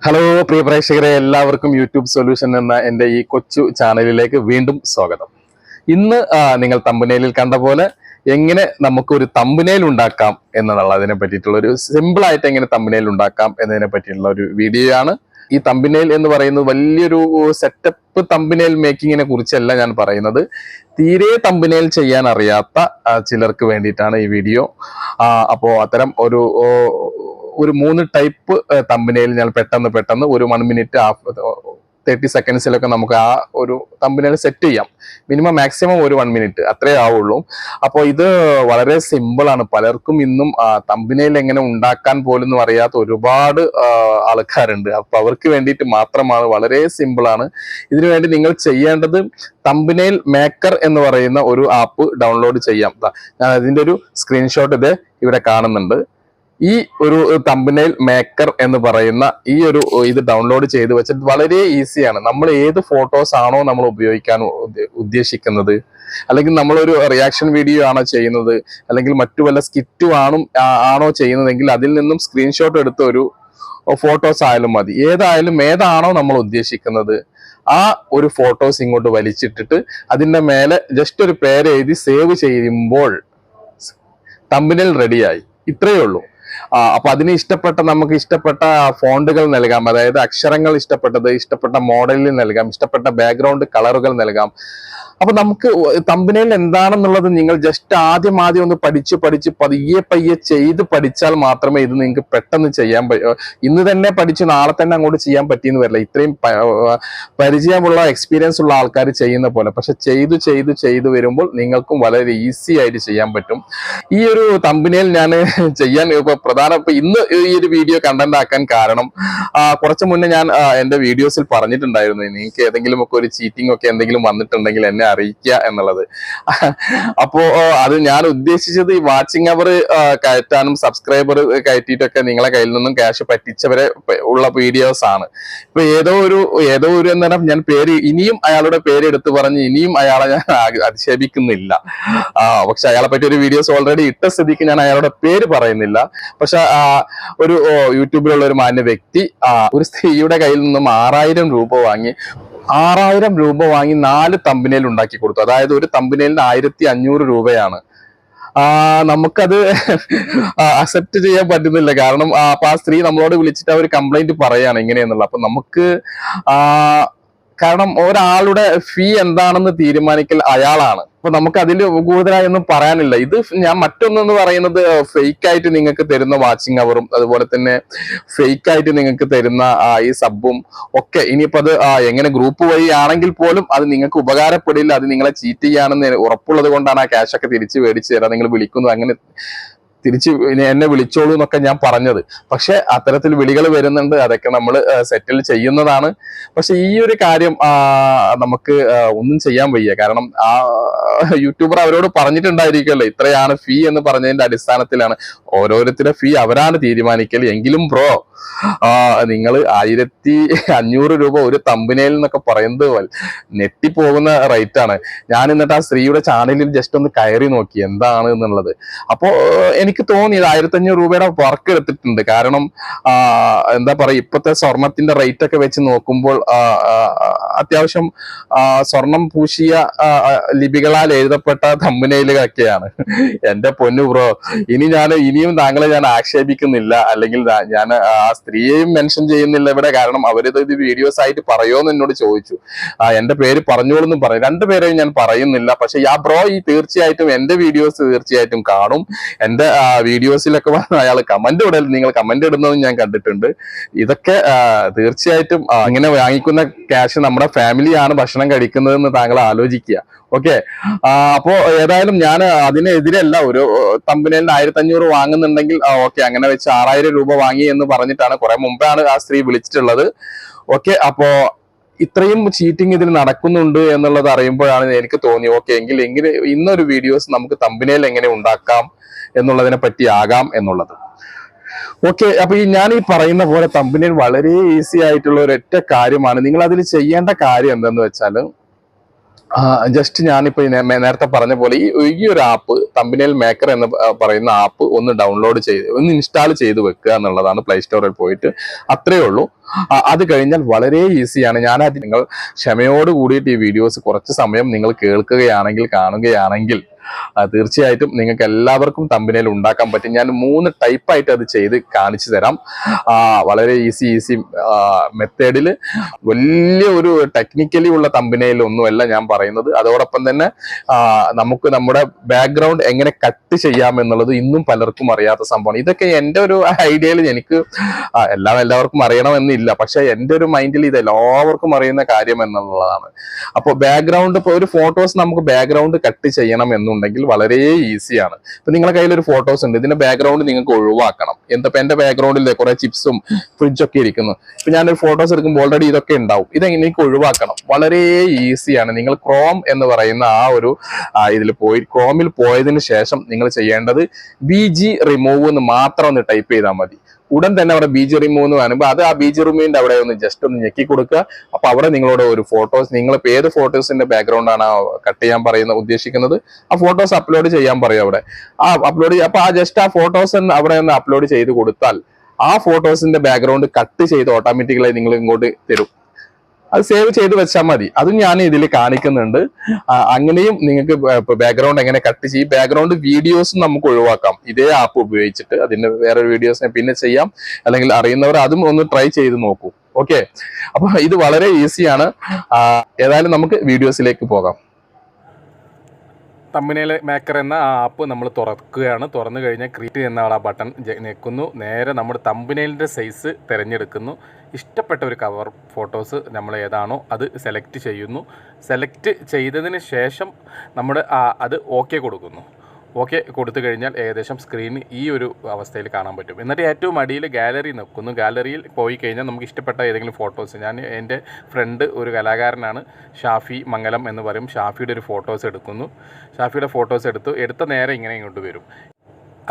Hello പ്രിയ പ്രേക്ഷകരെ, എല്ലാവർക്കും YouTube solution എന്ന എൻ്റെ ഈ കൊച്ചു ചാനലിലേക്ക് വീണ്ടും സ്വാഗതം. ഇന്ന് നിങ്ങൾ തമ്പനയിലിൽ കണ്ട പോലെ എങ്ങനെ നമുക്കൊരു തമ്പനയിൽ ഉണ്ടാക്കാം എന്നുള്ളതിനെ പറ്റിയിട്ടുള്ള ഒരു സിമ്പിൾ ആയിട്ട് എങ്ങനെ തമ്പനയിൽ ഉണ്ടാക്കാം എന്നതിനെ പറ്റിയിട്ടുള്ള ഒരു വീഡിയോ ആണ്. ഈ തമ്പനയിൽ എന്ന് പറയുന്നത് വലിയൊരു സെറ്റപ്പ് തമ്പനയിൽ മേക്കിങ്ങിനെ കുറിച്ചല്ല ഞാൻ പറയുന്നത്. തീരെ തമ്പനയിൽ ചെയ്യാൻ അറിയാത്ത ചിലർക്ക് വേണ്ടിയിട്ടാണ് ഈ വീഡിയോ. അപ്പോൾ അത്തരം ഒരു 3 ടൈപ്പ് തമ്പനയിൽ ഞാൻ പെട്ടെന്ന് ഒരു 1 മിനിറ്റ് 30 സെക്കൻഡ്സിലൊക്കെ നമുക്ക് ആ ഒരു തമ്പനയിൽ സെറ്റ് ചെയ്യാം. മാക്സിമം ഒരു 1 മിനിറ്റ് അത്രേ ആവുള്ളൂ. അപ്പോൾ ഇത് വളരെ സിമ്പിൾ ആണ്. പലർക്കും ഇന്നും തമ്പനയിൽ എങ്ങനെ ഉണ്ടാക്കാൻ പോലും അറിയാത്ത ഒരുപാട് ആൾക്കാരുണ്ട്. അപ്പൊ അവർക്ക് വേണ്ടിയിട്ട് മാത്രമാണ്. വളരെ സിമ്പിൾ ആണ്. ഇതിനു വേണ്ടി നിങ്ങൾ ചെയ്യേണ്ടത് തമ്പനയിൽ മേക്കർ എന്ന് പറയുന്ന ഒരു ആപ്പ് ഡൗൺലോഡ് ചെയ്യാം. ഞാൻ അതിന്റെ ഒരു സ്ക്രീൻഷോട്ട് ഇവിടെ കാണുന്നുണ്ട്. ഈ ഒരു തമ്പനയിൽ മേക്കർ എന്ന് പറയുന്ന ഇത് ഡൗൺലോഡ് ചെയ്ത് വെച്ചിട്ട് വളരെ ഈസിയാണ്. നമ്മൾ ഏത് ഫോട്ടോസ് ആണോ നമ്മൾ ഉപയോഗിക്കാൻ ഉദ്ദേശിക്കുന്നത്, അല്ലെങ്കിൽ നമ്മളൊരു റിയാക്ഷൻ വീഡിയോ ആണോ ചെയ്യുന്നത്, അല്ലെങ്കിൽ മറ്റു വല്ല സ്കിറ്റും ആണോ ചെയ്യുന്നതെങ്കിൽ അതിൽ നിന്നും സ്ക്രീൻഷോട്ട് എടുത്ത ഒരു ഫോട്ടോസ് ആയാലും മതി. ഏതാണോ നമ്മൾ ഉദ്ദേശിക്കുന്നത് ആ ഒരു ഫോട്ടോസ് ഇങ്ങോട്ട് വലിച്ചിട്ടിട്ട് അതിന്റെ മേലെ ജസ്റ്റ് ഒരു പേര് എഴുതി സേവ് ചെയ്യുമ്പോൾ തമ്പനയിൽ റെഡിയായി. ഇത്രയേ ഉള്ളൂ. അപ്പൊ നമുക്ക് ഇഷ്ടപ്പെട്ട ഫോണ്ടുകൾ നൽകാം. അതായത് അക്ഷരങ്ങൾ ഇഷ്ടപ്പെട്ട മോഡലിൽ നൽകാം, ഇഷ്ടപ്പെട്ട ബാക്ക്ഗ്രൗണ്ട് കളറുകൾ നൽകാം. അപ്പൊ നമുക്ക് തമ്പനയിൽ എന്താണെന്നുള്ളത് നിങ്ങൾ ജസ്റ്റ് ആദ്യം ഒന്ന് പഠിച്ച് പയ്യെ ചെയ്ത് പഠിച്ചാൽ മാത്രമേ ഇത് നിങ്ങൾക്ക് പെട്ടെന്ന് ചെയ്യാൻ ഇന്ന് തന്നെ പഠിച്ച് നാളെ തന്നെ അങ്ങോട്ട് ചെയ്യാൻ പറ്റിയെന്ന് വരില്ല. ഇത്രയും പരിചയമുള്ള എക്സ്പീരിയൻസ് ഉള്ള ആൾക്കാർ ചെയ്യുന്ന പോലെ. പക്ഷെ ചെയ്തു വരുമ്പോൾ നിങ്ങൾക്കും വളരെ ഈസി ആയിട്ട് ചെയ്യാൻ പറ്റും. ഈ ഒരു തമ്പനയിൽ ഞാൻ ചെയ്യാൻ ഇന്ന് ഈ ഒരു വീഡിയോ കണ്ടന്റ് ആക്കാൻ കാരണം, കുറച്ചു മുന്നേ ഞാൻ എന്റെ വീഡിയോസിൽ പറഞ്ഞിട്ടുണ്ടായിരുന്നു, നിങ്ങൾക്ക് ഏതെങ്കിലും ഒക്കെ ഒരു ചീറ്റിംഗ് ഒക്കെ എന്തെങ്കിലും വന്നിട്ടുണ്ടെങ്കിൽ എന്നെ അറിയിക്കുക എന്നുള്ളത്. അപ്പോ അത് ഞാൻ ഉദ്ദേശിച്ചത് ഈ വാച്ചിങ് അവർ കയറ്റാനും സബ്സ്ക്രൈബർ കയറ്റിയിട്ടൊക്കെ നിങ്ങളെ കയ്യിൽ നിന്നും ക്യാഷ് പറ്റിച്ചവരെ ഉള്ള വീഡിയോസ് ആണ്. ഇപ്പൊ ഏതോ ഒരു എന്താ ഞാൻ ഇനിയും അയാളുടെ പേര് എടുത്തു പറഞ്ഞ് ഇനിയും അയാളെ ഞാൻ അധിക്ഷേപിക്കുന്നില്ല. പക്ഷെ അയാളെ പറ്റി ഒരു വീഡിയോസ് ഓൾറെഡി ഇട്ട സ്ഥിതിക്ക് ഞാൻ അയാളുടെ പേര് പറയുന്നില്ല. പക്ഷെ ഒരു യൂട്യൂബിലുള്ള ഒരു മാന്യ വ്യക്തി ഒരു സ്ത്രീയുടെ കയ്യിൽ നിന്നും 6000 രൂപ വാങ്ങി 4 തമ്പനയിൽ ഉണ്ടാക്കി കൊടുത്തു. അതായത് ഒരു തമ്പനയിലിന് 1500 രൂപയാണ്. നമുക്കത് അക്സെപ്റ്റ് ചെയ്യാൻ പറ്റുന്നില്ല. കാരണം അപ്പൊ ആ സ്ത്രീ നമ്മളോട് വിളിച്ചിട്ട് അവർ കംപ്ലൈന്റ് പറയാണ് ഇങ്ങനെയെന്നുള്ള. അപ്പൊ നമുക്ക് കാരണം ഒരാളുടെ ഫീ എന്താണെന്ന് തീരുമാനിക്കൽ അയാളാണ്. അപ്പൊ നമുക്ക് അതിൽ കൂടുതലായി ഒന്നും പറയാനില്ല. ഇത് ഞാൻ മറ്റൊന്നെന്ന് പറയുന്നത് ഫേക്ക് ആയിട്ട് നിങ്ങൾക്ക് തരുന്ന വാച്ചിങ് അവറും അതുപോലെ തന്നെ ഫേക്ക് ആയിട്ട് നിങ്ങൾക്ക് തരുന്ന ഈ സബും ഒക്കെ ഇനിയിപ്പോ അത് എങ്ങനെ ഗ്രൂപ്പ് വഴി ആണെങ്കിൽ പോലും അത് നിങ്ങൾക്ക് ഉപകാരപ്പെടില്ല. അത് നിങ്ങളെ ചീറ്റ് ചെയ്യാണെന്ന് ഉറപ്പുള്ളത് കൊണ്ടാണ് ആ ക്യാഷ് ഒക്കെ തിരിച്ച് മേടിച്ചു തരാം. നിങ്ങൾ വിളിക്കുന്നു, അങ്ങനെ തിരിച്ച് എന്നെ വിളിച്ചോളൂ എന്നൊക്കെ ഞാൻ പറഞ്ഞത്. പക്ഷെ അത്തരത്തിൽ വിളികൾ വരുന്നുണ്ട്. അതൊക്കെ നമ്മൾ സെറ്റിൽ ചെയ്യുന്നതാണ്. പക്ഷെ ഈ ഒരു കാര്യം നമുക്ക് ഒന്നും ചെയ്യാൻ വയ്യ. കാരണം ആ യൂട്യൂബർ അവരോട് പറഞ്ഞിട്ടുണ്ടായിരിക്കുമല്ലോ ഇത്രയാണ് ഫീ എന്ന് പറഞ്ഞതിന്റെ അടിസ്ഥാനത്തിലാണ്. ഓരോരുത്തരുടെ ഫീ അവരാണ് തീരുമാനിക്കൽ. എങ്കിലും ബ്രോ, നിങ്ങൾ 1500 രൂപ ഒരു തമ്പനയിൽ എന്നൊക്കെ പറയുന്നത് നെട്ടിപ്പോകുന്ന റേറ്റ് ആണ്. ഞാൻ എന്നിട്ട് ആ സ്ത്രീയുടെ ചാനലിൽ ജസ്റ്റ് ഒന്ന് കയറി നോക്കി എന്താണ് എന്നുള്ളത്. അപ്പോ എനിക്ക് തോന്നി 1500 രൂപയുടെ വർക്ക് എടുത്തിട്ടുണ്ട്. കാരണം എന്താ പറയാ, ഇപ്പോഴത്തെ സ്വർണത്തിന്റെ റേറ്റ് ഒക്കെ വെച്ച് നോക്കുമ്പോൾ അത്യാവശ്യം സ്വർണം പൂശിയ ലിപികളാൽ എഴുതപ്പെട്ട തമ്പനയിലൊക്കെയാണ്. എന്റെ പൊന്നു ബ്രോ, ഇനിയും താങ്കളെ ഞാൻ ആക്ഷേപിക്കുന്നില്ല, അല്ലെങ്കിൽ ഞാൻ ആ സ്ത്രീയെയും മെൻഷൻ ചെയ്യുന്നില്ല ഇവിടെ. കാരണം അവരിത് വീഡിയോസ് ആയിട്ട് പറയുമോന്ന് എന്നോട് ചോദിച്ചു. എന്റെ പേര് പറഞ്ഞോളെന്നും പറയും. 2 പേരെയും ഞാൻ പറയുന്നില്ല. പക്ഷെ ബ്രോ തീർച്ചയായിട്ടും എന്റെ വീഡിയോസ് തീർച്ചയായിട്ടും കാണും. എന്റെ വീഡിയോസിലൊക്കെ അയാൾ നിങ്ങൾ കമന്റ് ഇടുന്നതും ഞാൻ കണ്ടിട്ടുണ്ട്. ഇതൊക്കെ തീർച്ചയായിട്ടും ഇങ്ങനെ വാങ്ങിക്കുന്ന ക്യാഷ് നമ്മുടെ ഫാമിലിയാണ് ഭക്ഷണം കഴിക്കുന്നതെന്ന് താങ്കൾ ആലോചിക്കുക. ഓക്കെ, അപ്പോ ഏതായാലും ഞാൻ അതിനെതിരല്ല. ഒരു തമ്പനയിലിന് 1500 വാങ്ങുന്നുണ്ടെങ്കിൽ ഓക്കെ, അങ്ങനെ വെച്ച് 6000 രൂപ വാങ്ങി എന്ന് പറഞ്ഞിട്ടാണ് കുറെ മുമ്പാണ് ആ സ്ത്രീ വിളിച്ചിട്ടുള്ളത്. ഓക്കെ, അപ്പോ ഇത്രയും ചീറ്റിംഗ് ഇതിൽ നടക്കുന്നുണ്ട് എന്നുള്ളത് അറിയുമ്പോഴാണ് എനിക്ക് തോന്നി ഓക്കെ എങ്കിൽ ഇന്നൊരു വീഡിയോസ് നമുക്ക് തമ്പനയിൽ എങ്ങനെ ഉണ്ടാക്കാം എന്നുള്ളതിനെ പറ്റി ആകാം എന്നുള്ളത്. ഓക്കെ, അപ്പൊ ഞാൻ പറയുന്ന പോലെ തമ്പനയിൽ വളരെ ഈസി ആയിട്ടുള്ള ഒരൊറ്റ കാര്യമാണ്. നിങ്ങൾ അതിൽ ചെയ്യേണ്ട കാര്യം എന്തെന്ന് വെച്ചാൽ ജസ്റ്റ് ഞാനിപ്പോ നേരത്തെ പറഞ്ഞ പോലെ ഈ ഒരു ആപ്പ് തമ്പനയിൽ മേക്കർ എന്ന് പറയുന്ന ആപ്പ് ഒന്ന് ഡൗൺലോഡ് ചെയ്ത് ഒന്ന് ഇൻസ്റ്റാൾ ചെയ്ത് വെക്കുക എന്നുള്ളതാണ് പ്ലേ സ്റ്റോറിൽ പോയിട്ട്. അത്രയേ ഉള്ളൂ. അത് കഴിഞ്ഞാൽ വളരെ ഈസിയാണ്. നിങ്ങൾ ക്ഷമയോട് കൂടിയിട്ട് ഈ വീഡിയോസ് കുറച്ച് സമയം നിങ്ങൾ കേൾക്കുകയാണെങ്കിൽ കാണുകയാണെങ്കിൽ തീർച്ചയായിട്ടും നിങ്ങൾക്ക് എല്ലാവർക്കും തമ്പനയിൽ ഉണ്ടാക്കാൻ പറ്റും. ഞാൻ 3 ടൈപ്പായിട്ട് അത് ചെയ്ത് കാണിച്ചു തരാം. വളരെ ഈസി മെത്തേഡിൽ. വലിയ ഒരു ടെക്നിക്കലി ഉള്ള തമ്പനയിൽ ഒന്നുമല്ല ഞാൻ പറയുന്നത്. അതോടൊപ്പം തന്നെ നമുക്ക് നമ്മുടെ ബാക്ക്ഗ്രൗണ്ട് എങ്ങനെ കട്ട് ചെയ്യാം എന്നുള്ളത് ഇന്നും പലർക്കും അറിയാത്ത സംഭവമാണ്. ഇതൊക്കെ എൻ്റെ ഒരു ഐഡിയയിൽ എനിക്ക് എല്ലാവർക്കും അറിയണമെന്നില്ല, പക്ഷെ എൻ്റെ ഒരു മൈൻഡിൽ ഇത് എല്ലാവർക്കും അറിയുന്ന കാര്യം എന്നുള്ളതാണ്. അപ്പോൾ ബാക്ക്ഗ്രൗണ്ട്, ഇപ്പോൾ ഒരു ഫോട്ടോസ് നമുക്ക് ബാക്ക്ഗ്രൗണ്ട് കട്ട് ചെയ്യണം എന്നുണ്ടെങ്കിൽ വളരെ ഈസിയാണ്. ഇപ്പൊ നിങ്ങളുടെ കയ്യിൽ ഒരു ഫോട്ടോസ് ഉണ്ട്, ഇതിന്റെ ബാക്ക്ഗ്രൗണ്ട് നിങ്ങൾക്ക് ഒഴിവാക്കണം. എന്താ എന്റെ ബാക്ക്ഗ്രൗണ്ടിൽ കുറെ ചിപ്സും ഫ്രിഡ്ജൊക്കെ ഇരിക്കുന്നു. ഇപ്പൊ ഞാനൊരു ഫോട്ടോസ് എടുക്കുമ്പോൾ ഓൾറെഡി ഇതൊക്കെ ഉണ്ടാവും. ഇതെങ്ങനെ ഒഴിവാക്കണം? വളരെ ഈസിയാണ്. നിങ്ങൾ ക്രോം എന്ന് പറയുന്ന ഇതിൽ പോയി ക്രോമിൽ പോയതിനു ശേഷം നിങ്ങൾ ചെയ്യേണ്ടത് BG റിമൂവ് എന്ന് മാത്രം ഒന്ന് ടൈപ്പ് ചെയ്താൽ മതി. ഉടൻ തന്നെ അവിടെ BG റിമൂവ് എന്ന് പറയുമ്പോൾ അത് ആ BG റിമൂവിന്റെ അവിടെ ഒന്ന് ജസ്റ്റ് ഒന്ന് ഞെക്കി കൊടുക്കുക. അപ്പൊ അവിടെ നിങ്ങളോട് ഒരു ഫോട്ടോസ്, നിങ്ങളിപ്പോ ഏത് ഫോട്ടോസിന്റെ ബാക്ക്ഗ്രൗണ്ട് ആണ് കട്ട് ചെയ്യാൻ ഉദ്ദേശിക്കുന്നത്, ആ ഫോട്ടോസ് അപ്ലോഡ് ചെയ്യാൻ പറയും അവിടെ. അപ്പൊ ജസ്റ്റ് ആ ഫോട്ടോസ് അവിടെ ഒന്ന് അപ്ലോഡ് ചെയ്ത് കൊടുത്താൽ ആ ഫോട്ടോസിന്റെ ബാക്ക്ഗ്രൗണ്ട് കട്ട് ചെയ്ത് ഓട്ടോമാറ്റിക്കലായി നിങ്ങൾ ഇങ്ങോട്ട് തരും. അത് സേവ് ചെയ്ത് വെച്ചാൽ മതി. അതും ഞാൻ ഇതിൽ കാണിക്കുന്നുണ്ട്. അങ്ങനെയും നിങ്ങൾക്ക് ബാക്ക്ഗ്രൗണ്ട് എങ്ങനെ കട്ട് ചെയ്യും, ബാക്ക്ഗ്രൗണ്ട് വീഡിയോസും നമുക്ക് ഒഴിവാക്കാം ഇതേ ആപ്പ് ഉപയോഗിച്ചിട്ട്. അതിന്റെ വേറൊരു വീഡിയോസിനെ പിന്നെ ചെയ്യാം, അല്ലെങ്കിൽ അറിയുന്നവർ അതും ഒന്ന് ട്രൈ ചെയ്ത് നോക്കൂ. ഓക്കെ, അപ്പൊ ഇത് വളരെ ഈസിയാണ്. ഏതായാലും നമുക്ക് വീഡിയോസിലേക്ക് പോകാം. തമ്പനയിൽ മേക്കർ എന്ന ആ ആപ്പ് നമ്മൾ തുറക്കുകയാണ്. തുറന്നു കഴിഞ്ഞാൽ ക്രിയേറ്റ് എന്ന ആ ബട്ടൺ ഞെക്കുന്നു. നേരെ നമ്മുടെ തമ്പനയിലിൻ്റെ സൈസ് തിരഞ്ഞെടുക്കുന്നു. ഇഷ്ടപ്പെട്ട ഒരു കവർ ഫോട്ടോസ് നമ്മൾ ഏതാണോ അത് സെലക്ട് ചെയ്യുന്നു. സെലക്ട് ചെയ്തതിന് ശേഷം നമ്മുടെ അത് ഓക്കെ കൊടുക്കുന്നു. ഓക്കെ കൊടുത്തു കഴിഞ്ഞാൽ ഏകദേശം സ്ക്രീൻ ഈ ഒരു അവസ്ഥയിൽ കാണാൻ പറ്റും. എന്നിട്ട് ഏറ്റവും അടിയിൽ ഗാലറി നിൽക്കുന്നു. ഗാലറിയിൽ പോയി കഴിഞ്ഞാൽ നമുക്ക് ഇഷ്ടപ്പെട്ട ഏതെങ്കിലും ഫോട്ടോസ്, ഞാൻ എൻ്റെ ഫ്രണ്ട് ഒരു കലാകാരനാണ്, ഷാഫി മംഗലം എന്ന് പറയും, ഷാഫിയുടെ ഒരു ഫോട്ടോസ് എടുക്കുന്നു. ഷാഫിയുടെ ഫോട്ടോസ് എടുത്ത നേരെ ഇങ്ങനെ ഇങ്ങോട്ട് വരും.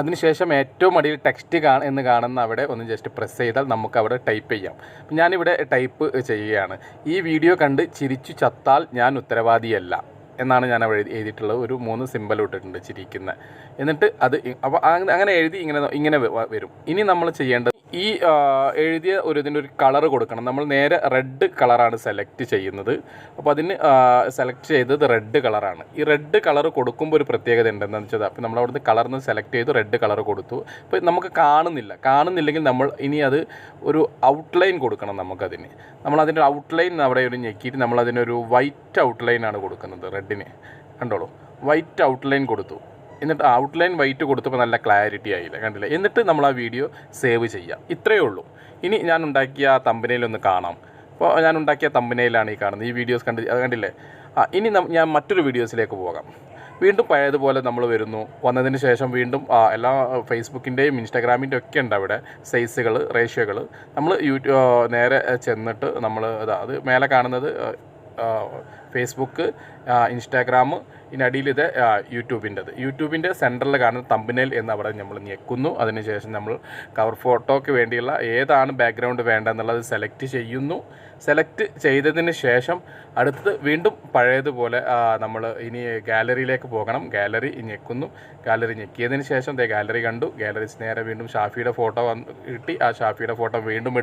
അതിനുശേഷം ഏറ്റവും അടിയിൽ ടെക്സ്റ്റ് എന്ന് കാണുന്ന അവിടെ ഒന്ന് ജസ്റ്റ് പ്രസ് ചെയ്താൽ നമുക്ക് അവിടെ ടൈപ്പ് ചെയ്യാം. ഞാനിവിടെ ടൈപ്പ് ചെയ്യുകയാണ്. ഈ വീഡിയോ കണ്ട് ചിരിച്ചു ചത്താൽ ഞാൻ ഉത്തരവാദിയല്ല എന്നാണ് ഞാൻ അവിടെ എഴുതിയിട്ടുള്ളത്. ഒരു 3 സിമ്പൽ ഇട്ടിട്ടുണ്ട് ചിരിക്കുന്ന. എന്നിട്ട് അത് അപ്പോൾ അങ്ങനെ എഴുതി ഇങ്ങനെ വരും. ഇനി നമ്മൾ ചെയ്യേണ്ടത് ഈ എഴുതിയ ഇതിൻ്റെ ഒരു കളർ കൊടുക്കണം. നമ്മൾ നേരെ റെഡ് കളറാണ് സെലക്ട് ചെയ്യുന്നത്. അപ്പോൾ അതിന് സെലക്ട് ചെയ്തത് റെഡ് കളറാണ്. ഈ റെഡ് കളർ കൊടുക്കുമ്പോൾ ഒരു പ്രത്യേകത ഉണ്ടെന്ന് വെച്ചാൽ, അപ്പോൾ നമ്മൾ അവിടുന്ന് കളറിന് സെലക്ട് ചെയ്തു, റെഡ് കളർ കൊടുത്തു. അപ്പോൾ നമുക്ക് കാണുന്നില്ലെങ്കിൽ നമ്മൾ ഇനി അത് ഒരു ഔട്ട്ലൈൻ കൊടുക്കണം. നമുക്കതിന് നമ്മളതിൻ്റെ ഔട്ട്ലൈൻ അവിടെ ഒരു ഞെക്കിയിട്ട് നമ്മളതിനൊരു വൈറ്റ് ഔട്ട്ലൈനാണ് കൊടുക്കുന്നത്. റെഡിന് കണ്ടോളൂ, വൈറ്റ് ഔട്ട്ലൈൻ കൊടുത്തു. എന്നിട്ട് ഔട്ട്ലൈൻ വൈറ്റ് കൊടുത്തപ്പോൾ നല്ല ക്ലാരിറ്റി ആയില്ല, കണ്ടില്ല? എന്നിട്ട് നമ്മൾ ആ വീഡിയോ സേവ് ചെയ്യാം. ഇത്രയേ ഉള്ളൂ. ഇനി ഞാൻ ഉണ്ടാക്കിയ തമ്പനയിലൊന്ന് കാണാം. അപ്പോൾ ഞാൻ ഉണ്ടാക്കിയ തമ്പനയിലാണ് ഈ കാണുന്നത്. ഈ വീഡിയോസ് കണ്ടില്ലേ? ഇനി ഞാൻ മറ്റൊരു വീഡിയോസിലേക്ക് പോകാം. വീണ്ടും പഴയതുപോലെ നമ്മൾ വന്നതിന് ശേഷം വീണ്ടും എല്ലാ ഫേസ്ബുക്കിൻ്റെയും ഇൻസ്റ്റാഗ്രാമിൻ്റെ ഒക്കെ ഉണ്ട് അവിടെ സൈസുകൾ, റേഷ്യോകൾ. നമ്മൾ നേരെ ചെന്നിട്ട് നമ്മൾ അത് മേലെ കാണുന്നത് ഫേസ്ബുക്ക്, ഇൻസ്റ്റാഗ്രാം, ഇതിനടിയിൽ ഇത് യൂട്യൂബിൻ്റെ സെൻറ്ററിൽ കാണുന്ന തമ്പനയിൽ എന്ന് അവിടെ നമ്മൾ ഞെക്കുന്നു. അതിനുശേഷം നമ്മൾ കവർ ഫോട്ടോയ്ക്ക് വേണ്ടിയുള്ള ഏതാണ് ബാക്ക്ഗ്രൗണ്ട് വേണ്ടതെന്നുള്ളത് സെലക്ട് ചെയ്യുന്നു. സെലക്ട് ചെയ്തതിന് ശേഷം അടുത്തത് വീണ്ടും പഴയതുപോലെ നമ്മൾ ഇനി ഗാലറിയിലേക്ക് പോകണം. ഗാലറി ഞെക്കുന്നു. ഗാലറി ഞെക്കിയതിന് ശേഷം ഗാലറി കണ്ടു. ഗാലറി നേരെ വീണ്ടും ഷാഫിയുടെ ഫോട്ടോ കിട്ടി. ആ ഷാഫിയുടെ ഫോട്ടോ വീണ്ടും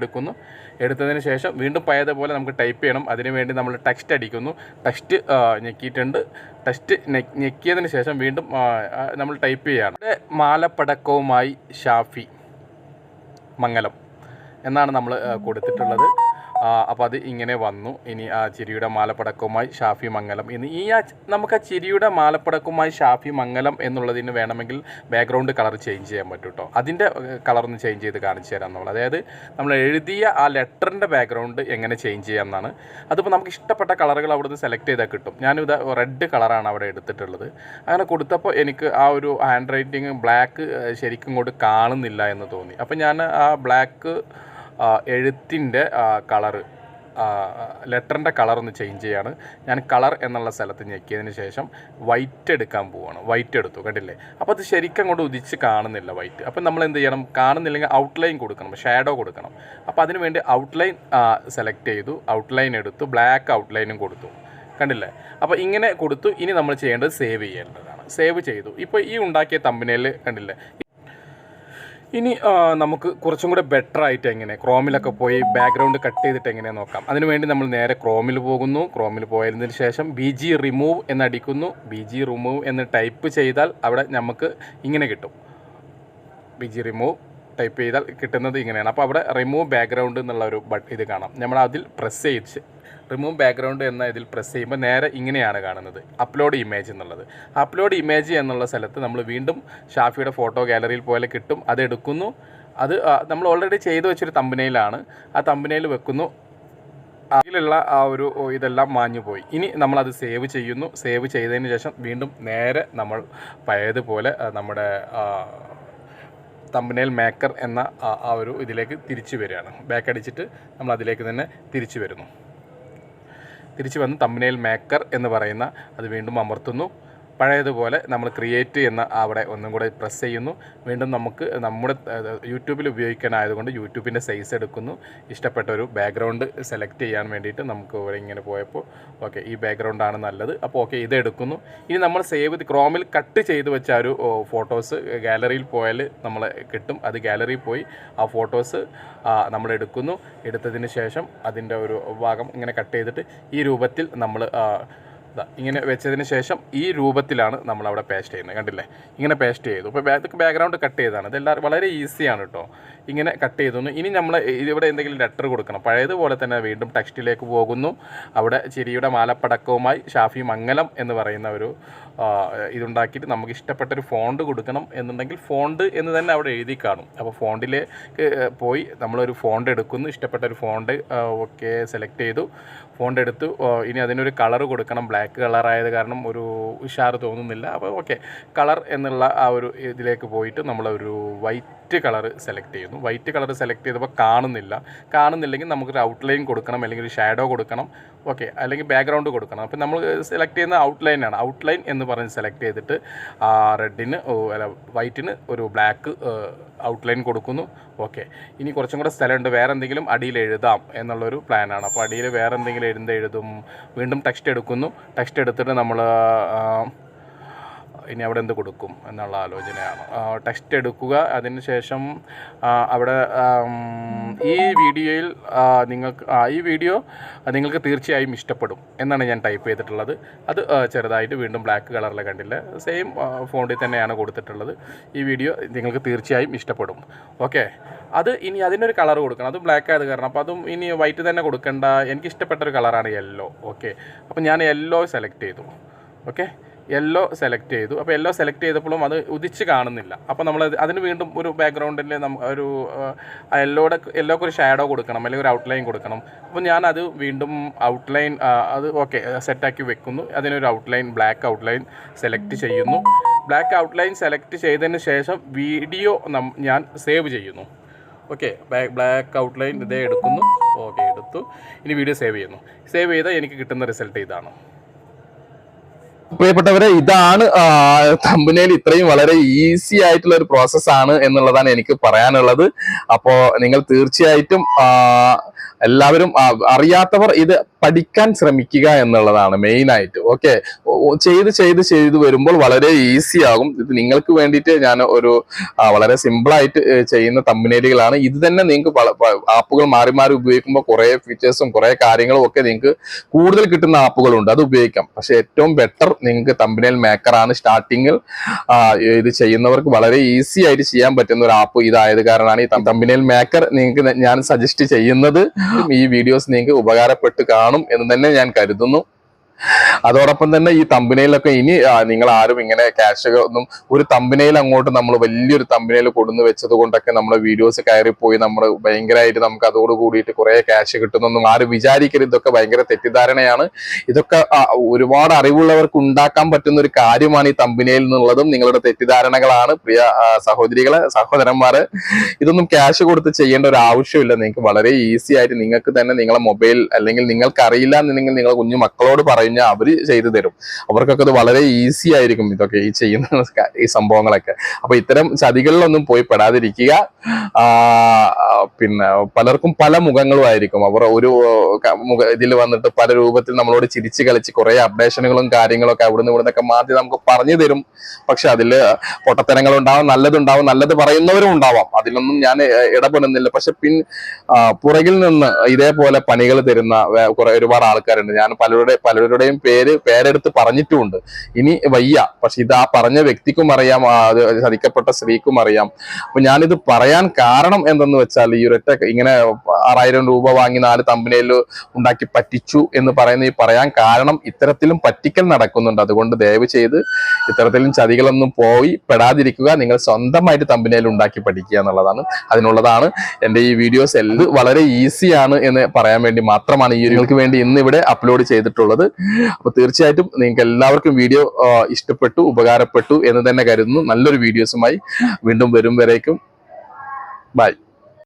എടുത്തതിന് ശേഷം വീണ്ടും പഴയതുപോലെ നമുക്ക് ടൈപ്പ് ചെയ്യണം. അതിനുവേണ്ടി നമ്മൾ ടെക്സ്റ്റ് അടിക്കുന്നു. ടെക്സ്റ്റ് ഞെക്കിയിട്ടുണ്ട്. ടെക്സ്റ്റ് ഞെക്കിയതിന് ശേഷം വീണ്ടും നമ്മൾ ടൈപ്പ് ചെയ്യുകയാണ്. മാലപ്പടക്കവുമായി ഷാഫി മംഗലം എന്നാണ് നമ്മൾ കൊടുത്തിട്ടുള്ളത്. അപ്പോൾ അത് ഇങ്ങനെ വന്നു. ഇനി ആ ചിരിയുടെ മാലപ്പടക്കവുമായി ഷാഫി മംഗലം ഇനി നമുക്ക് ആ ചിരിയുടെ മാലപ്പടക്കവുമായി ഷാഫി മംഗലം എന്നുള്ളതിന് വേണമെങ്കിൽ ബാക്ക്ഗ്രൗണ്ട് കളർ ചേഞ്ച് ചെയ്യാൻ പറ്റും കേട്ടോ. അതിൻ്റെ കളറൊന്ന് ചേഞ്ച് ചെയ്ത് കാണിച്ചു തരാം നമ്മൾ. അതായത് നമ്മൾ എഴുതിയ ആ ലെറ്ററിൻ്റെ ബാക്ക്ഗ്രൗണ്ട് എങ്ങനെ ചേഞ്ച് ചെയ്യാം എന്നാണ്. അതിപ്പോൾ നമുക്ക് ഇഷ്ടപ്പെട്ട കളറുകൾ അവിടെ നിന്ന് സെലക്ട് ചെയ്താൽ കിട്ടും. ഞാനിത് റെഡ് കളറാണ് അവിടെ എടുത്തിട്ടുള്ളത്. അങ്ങനെ കൊടുത്തപ്പോൾ എനിക്ക് ആ ഒരു ഹാൻഡ് റൈറ്റിങ് ബ്ലാക്ക് ശരിക്കും ഇങ്ങോട്ട് കാണുന്നില്ല എന്ന് തോന്നി. അപ്പോൾ ഞാൻ ആ ബ്ലാക്ക് എഴുത്തിൻ്റെ കളറ്, ലെറ്ററിൻ്റെ കളറൊന്ന് ചേഞ്ച് ചെയ്യാണ്. ഞാൻ കളർ എന്നുള്ള സ്ഥലത്ത് ഞെക്കിയതിന് ശേഷം വൈറ്റ് എടുക്കാൻ പോവുകയാണ്. വൈറ്റ് എടുത്തു, കണ്ടില്ലേ? അപ്പോൾ അത് ശരിക്കും അങ്ങോട്ട് ഉദിച്ച് കാണുന്നില്ല വൈറ്റ്. അപ്പം നമ്മൾ എന്ത് ചെയ്യണം? കാണുന്നില്ലെങ്കിൽ ഔട്ട്ലൈൻ കൊടുക്കണം, ഷാഡോ കൊടുക്കണം. അപ്പോൾ അതിന് വേണ്ടി ഔട്ട്ലൈൻ സെലക്ട് ചെയ്തു, ഔട്ട്ലൈൻ എടുത്തു, ബ്ലാക്ക് ഔട്ട്ലൈനും കൊടുത്തു. കണ്ടില്ലേ? അപ്പോൾ ഇങ്ങനെ കൊടുത്തു. ഇനി നമ്മൾ ചെയ്യേണ്ടത് സേവ് ചെയ്യേണ്ടതാണ്. സേവ് ചെയ്തു. ഇപ്പോൾ ഈ ഉണ്ടാക്കിയ തമ്പനയിൽ കണ്ടില്ലേ? ഇനി നമുക്ക് കുറച്ചും കൂടെ ബെറ്റർ ആയിട്ട് എങ്ങനെ ക്രോമിലൊക്കെ പോയി ബാക്ക്ഗ്രൗണ്ട് കട്ട് ചെയ്തിട്ട് എങ്ങനെ നോക്കാം. അതിനുവേണ്ടി നമ്മൾ നേരെ ക്രോമിൽ പോകുന്നു. ക്രോമിൽ പോയതിന് ശേഷം BG റിമൂവ് എന്നടിക്കുന്നു. BG റിമൂവ് എന്ന് ടൈപ്പ് ചെയ്താൽ അവിടെ നമുക്ക് ഇങ്ങനെ കിട്ടും. BG റിമൂവ് ടൈപ്പ് ചെയ്താൽ കിട്ടുന്നത് ഇങ്ങനെയാണ്. അപ്പോൾ അവിടെ റിമൂവ് ബാക്ക്ഗ്രൗണ്ട് എന്നുള്ള ഒരു ഇത് കാണാം. നമ്മൾ അതിൽ പ്രസ് ചെയ്ത് റിമൂവ് ബാക്ക്ഗ്രൗണ്ട് എന്ന ഇതിൽ പ്രസ് ചെയ്യുമ്പോൾ നേരെ ഇങ്ങനെയാണ് കാണുന്നത്, അപ്ലോഡ് ഇമേജ് എന്നുള്ളത്. അപ്ലോഡ് ഇമേജ് എന്നുള്ള സ്ഥലത്ത് നമ്മൾ വീണ്ടും ഷാഫിയുടെ ഫോട്ടോ ഗാലറിയിൽ പോലെ കിട്ടും. അത് എടുക്കുന്നു. അത് നമ്മൾ ഓൾറെഡി ചെയ്തു വെച്ചൊരു തമ്പനയിലാണ്. ആ തമ്പനയിൽ വെക്കുന്നു. അതിലുള്ള ആ ഒരു ഇതെല്ലാം മാഞ്ഞു പോയി. ഇനി നമ്മളത് സേവ് ചെയ്യുന്നു. സേവ് ചെയ്തതിന് ശേഷം വീണ്ടും നേരെ നമ്മൾ പഴയതുപോലെ നമ്മുടെ തമ്പനെയിൽ മേക്കർ എന്ന ആ ഒരു ഇതിലേക്ക് തിരിച്ചു വരികയാണ്. ബാക്ക് അടിച്ചിട്ട് നമ്മൾ അതിലേക്ക് തന്നെ തിരിച്ചു വരുന്നു. തിരിച്ചു വന്ന് തമ്പനെയിൽ മേക്കർ എന്ന് പറയുന്ന അത് വീണ്ടും അമർത്തുന്നു. പഴയതുപോലെ നമ്മൾ ക്രിയേറ്റ് എന്ന അവിടെ ഒന്നും കൂടെ പ്രസ് ചെയ്യുന്നു. വീണ്ടും നമുക്ക് നമ്മുടെ യൂട്യൂബിൽ ഉപയോഗിക്കാനായതുകൊണ്ട് യൂട്യൂബിൻ്റെ സൈസ് എടുക്കുന്നു. ഇഷ്ടപ്പെട്ട ഒരു ബാക്ക്ഗ്രൗണ്ട് സെലക്ട് ചെയ്യാൻ വേണ്ടിയിട്ട് നമുക്ക് ഇവിടെ ഇങ്ങനെ പോയപ്പോൾ ഓക്കെ ഈ ബാക്ക്ഗ്രൗണ്ടാണ് നല്ലത്. അപ്പോൾ ഓക്കെ ഇത് എടുക്കുന്നു. ഇനി നമ്മൾ സേവ് ക്രോമിൽ കട്ട് ചെയ്ത് വെച്ച ഒരു ഫോട്ടോസ് ഗാലറിയിൽ പോയാൽ നമ്മൾ കിട്ടും. അത് ഗാലറിയിൽ പോയി ആ ഫോട്ടോസ് നമ്മൾ എടുക്കുന്നു. എടുത്തതിന് ശേഷം അതിൻ്റെ ഒരു ഭാഗം ഇങ്ങനെ കട്ട് ചെയ്തിട്ട് ഈ രൂപത്തിൽ നമ്മൾ ഇങ്ങനെ വെച്ചതിന് ശേഷം ഈ രൂപത്തിലാണ് നമ്മളവിടെ പേസ്റ്റ് ചെയ്യുന്നത്. കണ്ടില്ലേ? ഇങ്ങനെ പേസ്റ്റ് ചെയ്തു. ഇപ്പോൾ ബാക്ക്ഗ്രൗണ്ട് കട്ട് ചെയ്തതാണ്. ഇതെല്ലാവരും വളരെ ഈസിയാണ് കേട്ടോ. ഇങ്ങനെ കട്ട് ചെയ്തു. ഇനി നമ്മൾ ഇവിടെ എന്തെങ്കിലും ലെറ്റർ കൊടുക്കണം. പഴയതുപോലെ തന്നെ വീണ്ടും ടെക്സ്റ്റിലേക്ക് പോകുന്നു. അവിടെ ചിരിയുടെ മാലപ്പടക്കവുമായി ഷാഫി മംഗലം എന്ന് പറയുന്ന ഒരു ഇതുണ്ടാക്കിയിട്ട് നമുക്ക് ഇഷ്ടപ്പെട്ടൊരു ഫോണ്ട് കൊടുക്കണം എന്നുണ്ടെങ്കിൽ ഫോണ്ട് എന്ന് തന്നെ അവിടെ എഴുതി കാണും. അപ്പോൾ ഫോണ്ടിലേക്ക് പോയി നമ്മളൊരു ഫോണ്ട് എടുക്കുന്നു. ഇഷ്ടപ്പെട്ട ഒരു ഫോണ്ട് ഓക്കെ സെലക്ട് ചെയ്തു. ഫോണ്ട് എടുത്തു. ഇനി അതിനൊരു കളർ കൊടുക്കണം. ബ്ലാക്ക് കളറായത് കാരണം ഒരു ഉഷാറ് തോന്നുന്നില്ല. അപ്പോൾ ഓക്കെ കളർ എന്നുള്ള ആ ഒരു ഇതിലേക്ക് പോയിട്ട് നമ്മളൊരു വൈറ്റ് കളർ സെലക്ട് ചെയ്യുന്നു. വൈറ്റ് കളർ സെലക്ട് ചെയ്തപ്പോൾ കാണുന്നില്ലെങ്കിൽ നമുക്കൊരു ഔട്ട്ലൈൻ കൊടുക്കണം, അല്ലെങ്കിൽ ഒരു ഷാഡോ കൊടുക്കണം. ഓക്കെ, അല്ലെങ്കിൽ ബാക്ക്ഗ്രൗണ്ട് കൊടുക്കണം. അപ്പോൾ നമ്മൾ സെലക്ട് ചെയ്യുന്ന ഔട്ട്ലൈനാണ്. ഔട്ട്ലൈൻ എന്ന് പറഞ്ഞ് സെലക്ട് ചെയ്തിട്ട് റെഡിന് വൈറ്റിന് ഒരു ബ്ലാക്ക് ഔട്ട്ലൈൻ കൊടുക്കുന്നു. ഓക്കെ, ഇനി കുറച്ചും കൂടെ സ്ഥലമുണ്ട്. വേറെ എന്തെങ്കിലും അടിയിൽ എഴുതാം എന്നുള്ളൊരു പ്ലാനാണ്. അപ്പോൾ അടിയിൽ വേറെ എന്തെങ്കിലും എഴുതും. വീണ്ടും ടെക്സ്റ്റ് എടുക്കുന്നു. ടെക്സ്റ്റ് എടുത്തിട്ട് നമ്മൾ ഇനി അവിടെ എന്ത് കൊടുക്കും എന്നുള്ള ആലോചനയാണ്. ടെക്സ്റ്റ് എടുക്കുക. അതിന് ശേഷം അവിടെ ഈ വീഡിയോ നിങ്ങൾക്ക് തീർച്ചയായും ഇഷ്ടപ്പെടും എന്നാണ് ഞാൻ ടൈപ്പ് ചെയ്തിട്ടുള്ളത്. അത് ചെറുതായിട്ട് വീണ്ടും ബ്ലാക്ക് കളറിൽ കണ്ടില്ല, സെയിം ഫോണ്ടിൽ തന്നെയാണ് കൊടുത്തിട്ടുള്ളത്. ഈ വീഡിയോ നിങ്ങൾക്ക് തീർച്ചയായും ഇഷ്ടപ്പെടും. ഓക്കെ, അത് ഇനി അതിനൊരു കളർ കൊടുക്കണം. അത് ബ്ലാക്ക് ആയത് കാരണം അപ്പോൾ അതും ഇനി വൈറ്റ് തന്നെ കൊടുക്കേണ്ട. എനിക്കിഷ്ടപ്പെട്ടൊരു കളറാണ് യെല്ലോ. ഓക്കെ, അപ്പോൾ ഞാൻ യെല്ലോ സെലക്ട് ചെയ്തു. ഓക്കെ, യെല്ലോ സെലക്ട് ചെയ്തു. അപ്പോൾ യെല്ലോ സെലക്ട് ചെയ്തപ്പോഴും അത് ഉദിച്ച് കാണുന്നില്ല. അപ്പോൾ നമ്മൾ അതിന് വീണ്ടും ഒരു ബാക്ക്ഗ്രൗണ്ടിൽ ഒരു യെല്ലോക്ക് ഒരു ഷാഡോ കൊടുക്കണം, അല്ലെങ്കിൽ ഒരു ഔട്ട്ലൈൻ കൊടുക്കണം. അപ്പോൾ ഞാനത് വീണ്ടും ഔട്ട്ലൈൻ അത് ഓക്കെ സെറ്റാക്കി വെക്കുന്നു. അതിനൊരു ഔട്ട്ലൈൻ ബ്ലാക്ക് ഔട്ട്ലൈൻ സെലക്ട് ചെയ്യുന്നു. ബ്ലാക്ക് ഔട്ട്ലൈൻ സെലക്ട് ചെയ്തതിന് ശേഷം വീഡിയോ ഞാൻ സേവ് ചെയ്യുന്നു. ഓക്കെ, ബ്ലാക്ക് ഔട്ട്ലൈൻ ഇതേ എടുക്കുന്നു. ഓക്കെ, എടുത്തു. ഇനി വീഡിയോ സേവ് ചെയ്യുന്നു. സേവ് ചെയ്താൽ എനിക്ക് കിട്ടുന്ന റിസൾട്ട് ഇതാണ്. പ്രിയപ്പെട്ടവരെ, ഇതാണ് തമ്പനയിൽ ഇത്രയും വളരെ ഈസി ആയിട്ടുള്ള ഒരു പ്രോസസ്സാണ് എന്നുള്ളതാണ് എനിക്ക് പറയാനുള്ളത്. അപ്പോ നിങ്ങൾ തീർച്ചയായിട്ടും എല്ലാവരും അറിയാത്തവർ ഇത് പഠിക്കാൻ ശ്രമിക്കുക എന്നുള്ളതാണ് മെയിൻ ആയിട്ട്. ഓക്കെ, ചെയ്ത് വരുമ്പോൾ വളരെ ഈസി ആകും. ഇത് നിങ്ങൾക്ക് വേണ്ടിയിട്ട് ഞാൻ ഒരു വളരെ സിമ്പിളായിട്ട് ചെയ്യുന്ന തമ്പനയിലുകളാണ്. ഇത് തന്നെ നിങ്ങൾക്ക് ആപ്പുകൾ മാറി മാറി ഉപയോഗിക്കുമ്പോൾ കുറെ ഫീച്ചേഴ്സും കുറെ കാര്യങ്ങളും ഒക്കെ നിങ്ങൾക്ക് കൂടുതൽ കിട്ടുന്ന ആപ്പുകളുണ്ട്, അത് ഉപയോഗിക്കാം. പക്ഷെ ഏറ്റവും ബെറ്റർ നിങ്ങൾക്ക് തമ്പനയിൽ മേക്കറാണ്. സ്റ്റാർട്ടിങ്ങിൽ ഇത് ചെയ്യുന്നവർക്ക് വളരെ ഈസി ആയിട്ട് ചെയ്യാൻ പറ്റുന്ന ഒരു ആപ്പ് ഇതായത് കാരണമാണ് ഈ തമ്പനയിൽ മേക്കർ നിങ്ങൾക്ക് ഞാൻ സജസ്റ്റ് ചെയ്യുന്നത്. ഈ വീഡിയോസ് നിങ്ങൾക്ക് ഉപകാരപ്പെട്ട് കാണും എന്ന് തന്നെ ഞാൻ കരുതുന്നു. അതോടൊപ്പം തന്നെ ഈ തമ്പനയിലൊക്കെ ഇനി നിങ്ങൾ ആരും ഇങ്ങനെ ക്യാഷ് ഒന്നും ഒരു തമ്പനയിൽ അങ്ങോട്ട് നമ്മൾ വലിയൊരു തമ്പനയിൽ കൊടുന്ന് വെച്ചത് കൊണ്ടൊക്കെ നമ്മുടെ വീഡിയോസ് കയറിപ്പോയി നമ്മൾ ഭയങ്കരമായിട്ട് നമുക്ക് അതോട് കൂടിയിട്ട് കുറെ ക്യാഷ് കിട്ടുന്നൊന്നും ആരും വിചാരിക്കരുത്. ഇതൊക്കെ ഭയങ്കര തെറ്റിദ്ധാരണയാണ്. ഇതൊക്കെ ഒരുപാട് അറിവുള്ളവർക്ക് ഉണ്ടാക്കാൻ പറ്റുന്ന ഒരു കാര്യമാണ് ഈ തമ്പനയിൽ എന്നുള്ളതും നിങ്ങളുടെ തെറ്റിദ്ധാരണകളാണ്. പ്രിയ സഹോദരികളെ, സഹോദരന്മാരെ, ഇതൊന്നും ക്യാഷ് കൊടുത്ത് ചെയ്യേണ്ട ഒരു ആവശ്യമില്ല. നിങ്ങൾക്ക് വളരെ ഈസി ആയിട്ട് നിങ്ങൾക്ക് തന്നെ നിങ്ങളെ മൊബൈൽ അല്ലെങ്കിൽ നിങ്ങൾക്ക് അറിയില്ല എന്നുണ്ടെങ്കിൽ നിങ്ങളെ കുഞ്ഞു മക്കളോട് പറയും കഴിഞ്ഞാൽ അവര് ചെയ്തു തരും. അവർക്കൊക്കെ അത് വളരെ ഈസി ആയിരിക്കും ഇതൊക്കെ ഈ ചെയ്യുന്ന ഈ സംഭവങ്ങളൊക്കെ. അപ്പൊ ഇത്തരം ചതികളിലൊന്നും പോയി പെടാതിരിക്കുക. പിന്നെ പലർക്കും പല മുഖങ്ങളും ആയിരിക്കും. അവർ ഒരു ഇതിൽ വന്നിട്ട് പല രൂപത്തിൽ നമ്മളോട് ചിരിച്ച് കളിച്ച് കുറെ അപ്ഡേഷനുകളും കാര്യങ്ങളൊക്കെ അവിടുന്ന് ഇവിടുന്നൊക്കെ മാറ്റി നമുക്ക് പറഞ്ഞു തരും. പക്ഷെ അതില് പൊട്ടത്തരങ്ങൾ ഉണ്ടാവും, നല്ലതുണ്ടാവും, നല്ലത് പറയുന്നവരും ഉണ്ടാവാം. അതിലൊന്നും ഞാൻ ഇടപെടുന്നില്ല. പക്ഷെ പുറകിൽ നിന്ന് ഇതേപോലെ പണികൾ തരുന്ന ഒരുപാട് ആൾക്കാരുണ്ട്. ഞാൻ പലരുടെയും പേരെടുത്ത് പറഞ്ഞിട്ടുമുണ്ട്. ഇനി വയ്യ, പക്ഷെ ഇത് ആ പറഞ്ഞ വ്യക്തിക്കും അറിയാം, അത് ചതിക്കപ്പെട്ട സ്ത്രീക്കും അറിയാം. അപ്പൊ ഞാനിത് പറയാൻ കാരണം എന്തെന്ന് വെച്ചാൽ, ഈ ഒരൊറ്റ ഇങ്ങനെ 6000 രൂപ വാങ്ങി 4 തമ്പനയിൽ ഉണ്ടാക്കി പറ്റിച്ചു എന്ന് പറയാൻ കാരണം ഇത്തരത്തിലും പറ്റിക്കൽ നടക്കുന്നുണ്ട്. അതുകൊണ്ട് ദയവ് ചെയ്ത് ഇത്തരത്തിലും ചതികളൊന്നും പോയി പെടാതിരിക്കുക. നിങ്ങൾ സ്വന്തമായിട്ട് തമ്പനയിൽ ഉണ്ടാക്കി പഠിക്കുക എന്നുള്ളതാണ്, അതിനുള്ളതാണ് എൻ്റെ ഈ വീഡിയോസ് എല്ലാം. വളരെ ഈസിയാണ് എന്ന് പറയാൻ വേണ്ടി മാത്രമാണ് ഈ നിങ്ങൾക്ക് വേണ്ടി ഇന്ന് ഇവിടെ അപ്ലോഡ് ചെയ്തിട്ടുള്ളത്. അപ്പൊ തീർച്ചയായിട്ടും നിങ്ങൾക്ക് എല്ലാവർക്കും വീഡിയോ ഇഷ്ടപ്പെട്ടു, ഉപകാരപ്പെട്ടു എന്ന് തന്നെ കരുതുന്നു. നല്ലൊരു വീഡിയോസുമായി വീണ്ടും വരും വരേക്കും ബൈ.